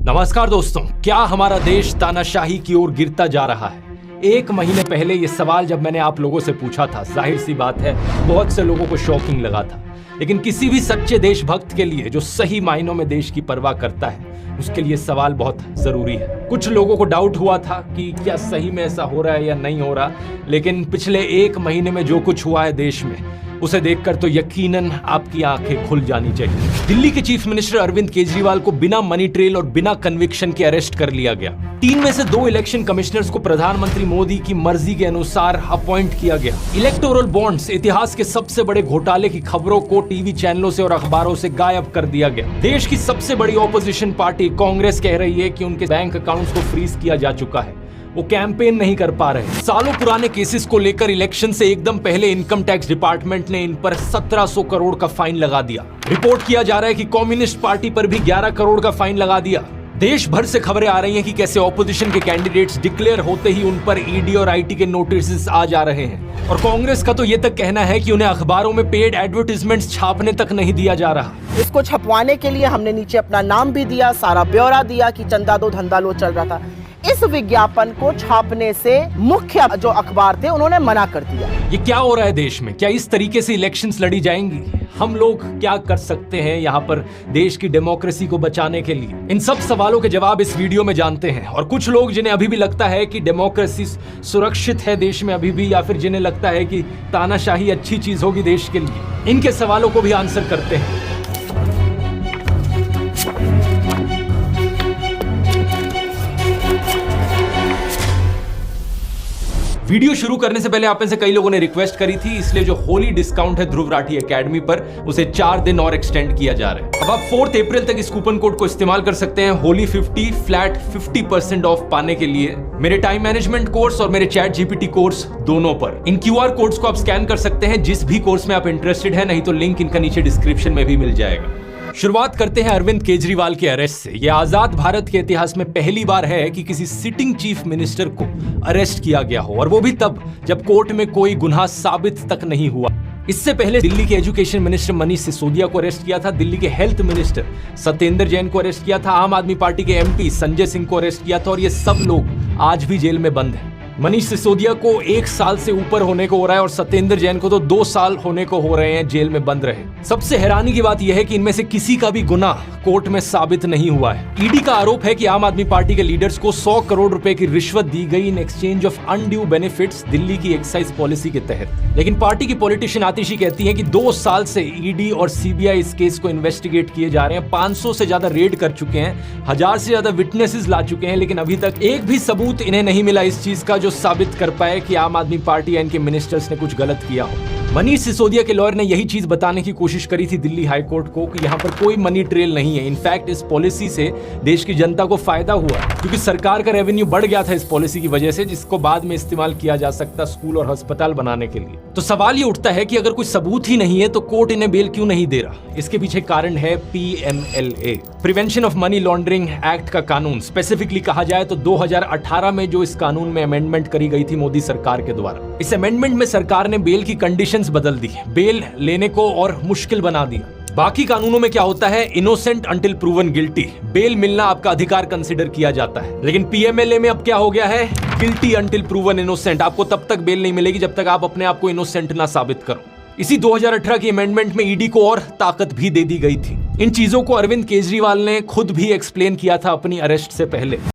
नमस्कार दोस्तों, क्या हमारा देश तानाशाही की ओर गिरता जा रहा है? एक महीने पहले ये सवाल जब मैंने आप लोगों से पूछा था, जाहिर सी बात है बहुत से लोगों को शॉकिंग लगा था। लेकिन किसी भी सच्चे देशभक्त के लिए जो सही मायनों में देश की परवाह करता है, उसके लिए सवाल बहुत जरूरी है। कुछ लोगों को डाउट हुआ था कि क्या सही में ऐसा हो रहा है या नहीं हो रहा, लेकिन पिछले एक महीने में जो कुछ हुआ है देश में, उसे देखकर तो यकीनन आपकी आंखें खुल जानी चाहिए। दिल्ली के चीफ मिनिस्टर अरविंद केजरीवाल को बिना मनी ट्रेल और बिना कन्विक्शन के अरेस्ट कर लिया गया। 3 में से 2 इलेक्शन कमिश्नर्स को प्रधानमंत्री मोदी की मर्जी के अनुसार अपॉइंट किया गया। इलेक्टोरल बॉन्ड्स, इतिहास के सबसे बड़े घोटाले की खबरों को टीवी चैनलों से और अखबारों से गायब कर दिया गया। देश की सबसे बड़ी ऑपोजिशन पार्टी कांग्रेस कह रही है कि उनके बैंक अकाउंट्स को फ्रीज किया जा चुका है, वो कैंपेन नहीं कर पा रहे। सालों पुराने केसेस को लेकर इलेक्शन से एकदम पहले इनकम टैक्स डिपार्टमेंट ने इन पर 1700 करोड़ का फाइन लगा दिया। रिपोर्ट किया जा रहा है कि कम्युनिस्ट पार्टी पर भी 11 करोड़ का फाइन लगा दिया। देश भर से खबरें आ रही हैं कि कैसे ऑपोजिशन के कैंडिडेट्स डिक्लेयर होते ही उन पर ईडी और आईटी के नोटिस आ जा रहे हैं। और कांग्रेस का तो ये तक कहना है कि उन्हें अखबारों में पेड एडवर्टाइजमेंट्स छापने तक नहीं दिया जा रहा। इसको छपवाने के लिए हमने नीचे अपना नाम भी दिया, सारा ब्यौरा दिया कि चंदा दो धंधा लो चल रहा था। इस विज्ञापन को छापने से मुख्य जो अखबार थे उन्होंने मना कर दिया। ये क्या हो रहा है देश में? क्या इस तरीके से इलेक्शंस लड़ी जाएंगी? हम लोग क्या कर सकते हैं यहाँ पर देश की डेमोक्रेसी को बचाने के लिए? इन सब सवालों के जवाब इस वीडियो में जानते हैं। और कुछ लोग जिन्हें अभी भी लगता है कि डेमोक्रेसी सुरक्षित है देश में अभी भी, या फिर जिन्हें लगता है कि तानाशाही अच्छी चीज होगी देश के लिए, इनके सवालों को भी आंसर करते हैं। वीडियो शुरू करने से पहले आप में से कई लोगों ने रिक्वेस्ट करी थी, इसलिए जो होली डिस्काउंट है ध्रुव राठी एकेडमी पर, उसे 4 दिन और एक्सटेंड किया जा रहा है। अब आप 4 अप्रैल तक इस कूपन कोड को इस्तेमाल कर सकते हैं होली 50 फ्लैट 50% ऑफ पाने के लिए मेरे टाइम मैनेजमेंट कोर्स और मेरे चैट जीपीटी कोर्स दोनों पर। इन QR कोड्स को आप स्कैन कर सकते हैं जिस भी कोर्स में आप इंटरेस्टेड है, नहीं तो लिंक इनका नीचे डिस्क्रिप्शन में भी मिल जाएगा। शुरुआत करते हैं अरविंद केजरीवाल के अरेस्ट से। यह आजाद भारत के इतिहास में पहली बार है कि किसी सिटिंग चीफ मिनिस्टर को अरेस्ट किया गया हो, और वो भी तब जब कोर्ट में कोई गुनाह साबित तक नहीं हुआ। इससे पहले दिल्ली के एजुकेशन मिनिस्टर मनीष सिसोदिया को अरेस्ट किया था, दिल्ली के हेल्थ मिनिस्टर सत्येंद्र जैन को अरेस्ट किया था, आम आदमी पार्टी के MP संजय सिंह को अरेस्ट किया था, और ये सब लोग आज भी जेल में बंद हैं। मनीष सिसोदिया को 1 साल से ऊपर होने को हो रहा है और सत्येंद्र जैन को तो 2 साल होने को हो रहे हैं जेल में बंद रहे। सबसे हैरानी की बात यह है कि इनमें से किसी का भी गुनाह कोर्ट में साबित नहीं हुआ है। ईडी का आरोप है कि आम आदमी पार्टी के लीडर्स को 100 करोड़ रुपए की रिश्वत दी गई in exchange of undue benefits Delhi की एक्साइज पॉलिसी के तहत। लेकिन पार्टी की पॉलिटिशियन आतिशी कहती है कि 2 साल से ईडी और CBI इस केस को इन्वेस्टिगेट किए जा रहे हैं, 500 से ज्यादा रेड कर चुके हैं, 1000 से ज्यादा विटनेसेस ला चुके हैं, लेकिन अभी तक एक भी सबूत इन्हें नहीं मिला इस चीज का जो साबित कर पाए कि आम आदमी पार्टी या इनके मिनिस्टर्स ने कुछ गलत किया हो। मनीष सिसोदिया के लॉयर ने यही चीज बताने की कोशिश करी थी दिल्ली हाई कोर्ट को कि यहाँ पर कोई मनी ट्रेल नहीं है। इनफैक्ट इस पॉलिसी से देश की जनता को फायदा हुआ क्योंकि सरकार का रेवेन्यू बढ़ गया था इस पॉलिसी की वजह से, जिसको बाद में इस्तेमाल किया जा सकता स्कूल और अस्पताल बनाने के लिए। तो सवाल ये उठता है कि अगर कोई सबूत ही नहीं है तो कोर्ट इन्हें बेल क्यों नहीं दे रहा? इसके पीछे कारण है PMLA, prevention of money laundering act का कानून। स्पेसिफिकली कहा जाए तो 2018 में जो इस कानून में अमेंडमेंट करी गई थी मोदी सरकार के द्वारा, इस अमेंडमेंट में सरकार ने बेल की कंडीशंस बदल दी, बेल लेने को और मुश्किल बना दिया। बाकी कानूनों में क्या होता है, innocent until proven guilty, bail मिलना आपका अधिकार कंसिडर किया जाता है। लेकिन PMLA में अब क्या हो गया है, गिल्टी अंटिल प्रूवन इनोसेंट। आपको तब तक बेल नहीं मिलेगी जब तक आप अपने आप को इनोसेंट ना साबित करो। इसी 2018 की अमेंडमेंट में ईडी को और ताकत भी दे दी गई थी। इन चीजों को अरविंद केजरीवाल ने खुद भी एक्सप्लेन किया था अपनी अरेस्ट से पहले।